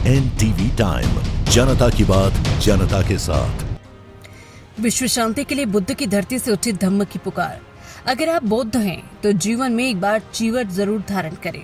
NTV time, जनता की बात जनता के साथ। विश्व शांति के लिए बुद्ध की धरती से उठी धम्म की पुकार। अगर आप बौद्ध हैं तो जीवन में एक बार चीवर जरूर धारण करें।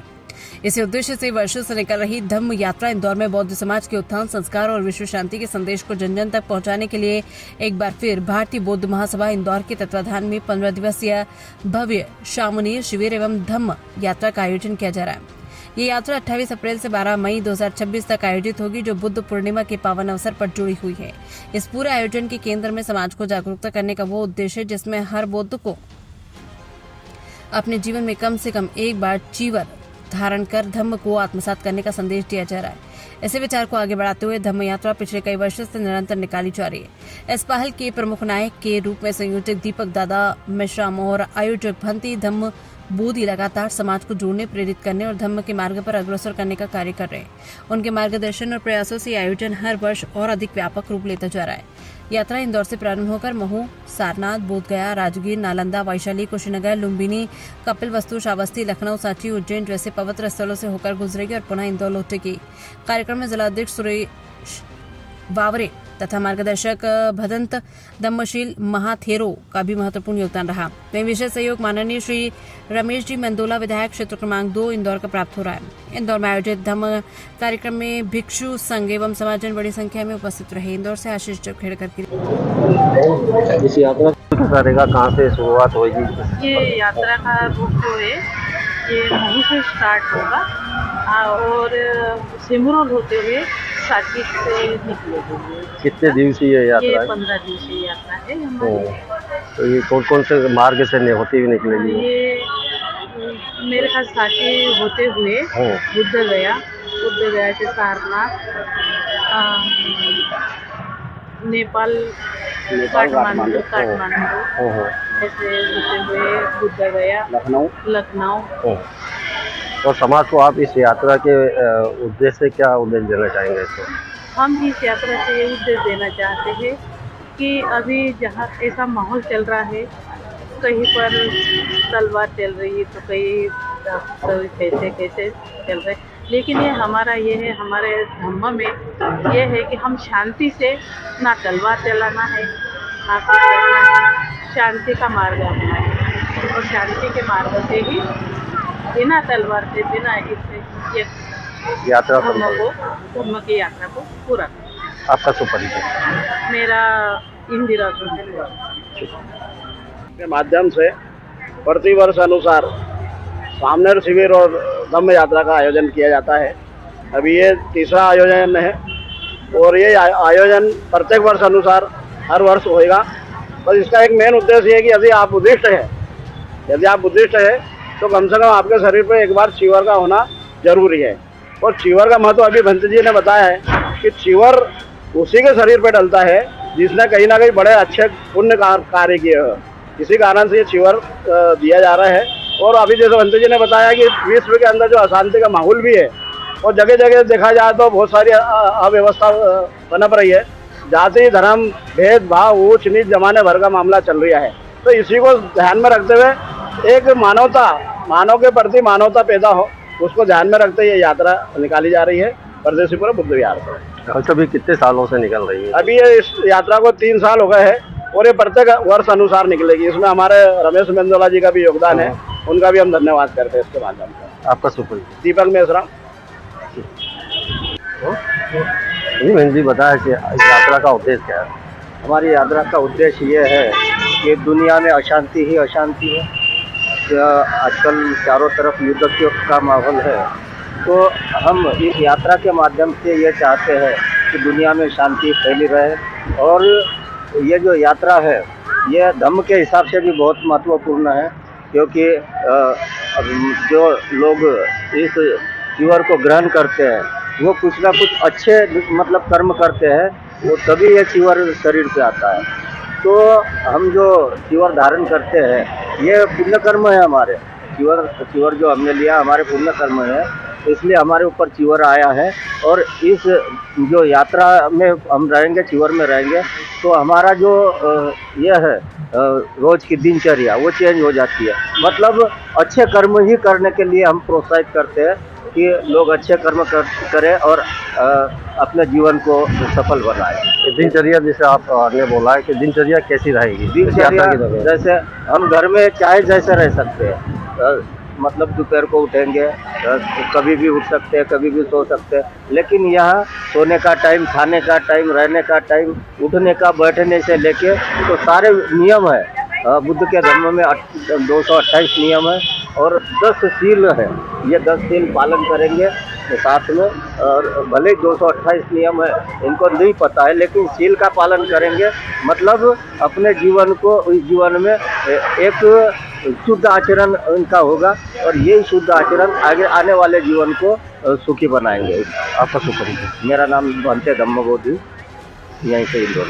इसी उद्देश्य से वर्षों से निकल रही धम्म यात्रा इंदौर में बौद्ध समाज के उत्थान, संस्कार और विश्व शांति के संदेश को जन जन तक पहुंचाने के लिए एक बार फिर भारतीय बौद्ध महासभा इंदौर के तत्वाधान में 15 दिवसीय भव्य शामनीर शिविर एवं धम्म यात्रा का आयोजन किया जा रहा है। ये यात्रा 28 अप्रैल से 12 मई 2026 तक आयोजित होगी, जो बुद्ध पूर्णिमा के पावन अवसर पर जुड़ी हुई है। इस पूरे आयोजन के केंद्र में समाज को जागरूकता करने का वो उद्देश्य है जिसमें हर बौद्ध को अपने जीवन में कम से कम एक बार चीवर धारण कर धम्म को आत्मसात करने का संदेश दिया जा रहा है। ऐसे विचार को आगे बढ़ाते हुए धम्म यात्रा पिछले कई वर्षों से निरंतर निकाली जा रही है। इस पहल के प्रमुख नायक के रूप में संयोजक दीपक दादा मेश्राम और आयोजक भंती धम्म बोधि लगातार समाज को जोड़ने, प्रेरित करने और धम्म के मार्ग पर अग्रसर करने का कार्य कर रहे हैं। उनके मार्गदर्शन और प्रयासों से आयोजन हर वर्ष और अधिक व्यापक रूप लेता जा रहा है। यात्रा इंदौर से प्रारंभ होकर महू, सारनाथ, बोधगया, राजगीर, नालंदा, वैशाली, कुशीनगर, लुम्बिनी, कपिलवस्तु, श्रावस्ती, लखनऊ, सांची, उज्जैन जैसे पवित्र स्थलों से होकर गुजरेगी और पुनः इंदौर लौटेगी। कार्यक्रम में जिलाध्यक्ष सुरेश वावरे तथा मार्गदर्शक भदंत धम्मशील महाथेरो का भी महत्वपूर्ण योगदान रहा। वहीं विशेष सहयोग माननीय श्री रमेश जी मंदोला, विधायक क्षेत्र क्रमांक 2 इंदौर का प्राप्त हो रहा है। इंदौर में आयोजित धम्म कार्यक्रम में भिक्षु संघ एवं समाजजन बड़ी संख्या में उपस्थित रहे। इंदौर से आशीष जखेड़कर की इस यात्रा करेगा, कहाँ से शुरुआत होगी? ये यात्रा का रूट जो है ये महू से स्टार्ट होगा और सिमरोल होते हुए सांची से निकलेगी। कितने दिवसीय यात्रा है? 15 दिवसीय यात्रा है हमारी। तो ये कौन कौन से मार्ग से होती हुई निकलेगी? ये मेरे ख्याल सांची होते हुए बुद्ध गया से सारनाथ, नेपाल, काठमांडू ऐसे होते हुए बुद्ध गया, लखनऊ। और समाज को आप इस यात्रा के उद्देश्य से क्या उद्देश्य देना चाहेंगे इसको? हम इस यात्रा से ये उद्देश्य देना चाहते हैं कि अभी जहाँ ऐसा माहौल चल रहा है, कहीं पर तलवार चल रही है तो कहीं कैसे चल रहे, लेकिन ये हमारा ये है, हमारे धम्म में ये है कि हम शांति से, ना तलवार चलाना है ना कुछ करना है, शांति का मार्ग अपना है और शांति के मार्ग से ही बिना तलवार से, बिना इससे ये यात्रा धम्म की यात्रा को पूरा करें। आपका सुपरिचय? मेरा इंदिरा के माध्यम से प्रतिवर्ष अनुसार सामनेर शिविर और धम्म यात्रा का आयोजन किया जाता है। अभी ये तीसरा आयोजन है और ये आयोजन प्रत्येक वर्ष अनुसार हर वर्ष होएगा। बस इसका एक मेन उद्देश्य है कि यदि आप बुद्धिस्ट है तो कम से कम आपके शरीर पर एक बार चीवर का होना जरूरी है। और चीवर का महत्व अभी भंत जी ने बताया है कि चीवर उसी के शरीर पर डलता है जिसने कहीं ना कहीं बड़े अच्छे पुण्य कार्य किए हो। इसी कारण से ये चीवर दिया जा रहा है। और अभी जैसे भंत जी ने बताया कि विश्व के अंदर जो अशांति का माहौल भी है और जगह जगह देखा जाए तो बहुत सारी अव्यवस्था पनप रही है। जाति, धर्म, भेदभाव, ऊंच नीच जमाने भर का मामला चल रहा है। तो इसी को ध्यान में रखते हुए एक मानव के प्रति मानवता पैदा हो, उसको ध्यान में रखते ये यात्रा निकाली जा रही है परदेशीपुरा बुद्ध विहार से। अच्छा, अभी कितने सालों से निकल रही है? अभी ये इस यात्रा को 3 साल हो गए हैं और ये प्रत्येक वर्ष अनुसार निकलेगी। इसमें हमारे रमेश मंदोला जी का भी योगदान है, उनका भी हम धन्यवाद करते हैं इसके माध्यम से। आपका सुपरिचय? दीपक मेश्राम। बहन जी बताया कि यात्रा का उद्देश्य क्या है? हमारी यात्रा का उद्देश्य ये है कि दुनिया में अशांति ही अशांति है। आजकल चारों तरफ युद्ध का माहौल है, तो हम इस यात्रा के माध्यम से ये चाहते हैं कि दुनिया में शांति फैली रहे। और ये जो यात्रा है ये धम्म के हिसाब से भी बहुत महत्वपूर्ण है, क्योंकि जो लोग इस चीवर को ग्रहण करते हैं वो कुछ ना कुछ अच्छे मतलब कर्म करते हैं, वो तभी ये चीवर शरीर पे आता है। तो हम जो चीवर धारण करते हैं ये पुण्य कर्म है हमारे। चीवर जो हमने लिया हमारे पुण्य कर्म है, इसलिए हमारे ऊपर चीवर आया है। और इस जो यात्रा में हम रहेंगे, चीवर में रहेंगे, तो हमारा जो ये है रोज़ की दिनचर्या वो चेंज हो जाती है। मतलब अच्छे कर्म ही करने के लिए हम प्रोत्साहित करते हैं कि लोग अच्छे कर्म करें और अपने जीवन को सफल बनाएं। ये दिनचर्या जैसे आपने बोला है कि दिनचर्या कैसी रहेगी इस दिनचर्या यात्रा के दौरान? जैसे हम घर में चाहे जैसे रह सकते हैं, मतलब दोपहर को उठेंगे, कभी भी उठ सकते हैं, कभी भी सो सकते हैं, लेकिन यहाँ सोने का टाइम, खाने का टाइम, रहने का टाइम, उठने का, बैठने से लेके तो सारे नियम है। बुद्ध के धर्म में 228 नियम है और 10 शील है। ये 10 शील पालन करेंगे तो साथ में, और भले ही 228 नियम है इनको नहीं पता है, लेकिन शील का पालन करेंगे मतलब अपने जीवन को, इस जीवन में एक शुद्ध आचरण उनका होगा और यही शुद्ध आचरण आगे आने वाले जीवन को सुखी बनाएंगे। आपका शुभ परिचय। मेरा नाम भंते धम्मबोधि, यहीं से इंदौर।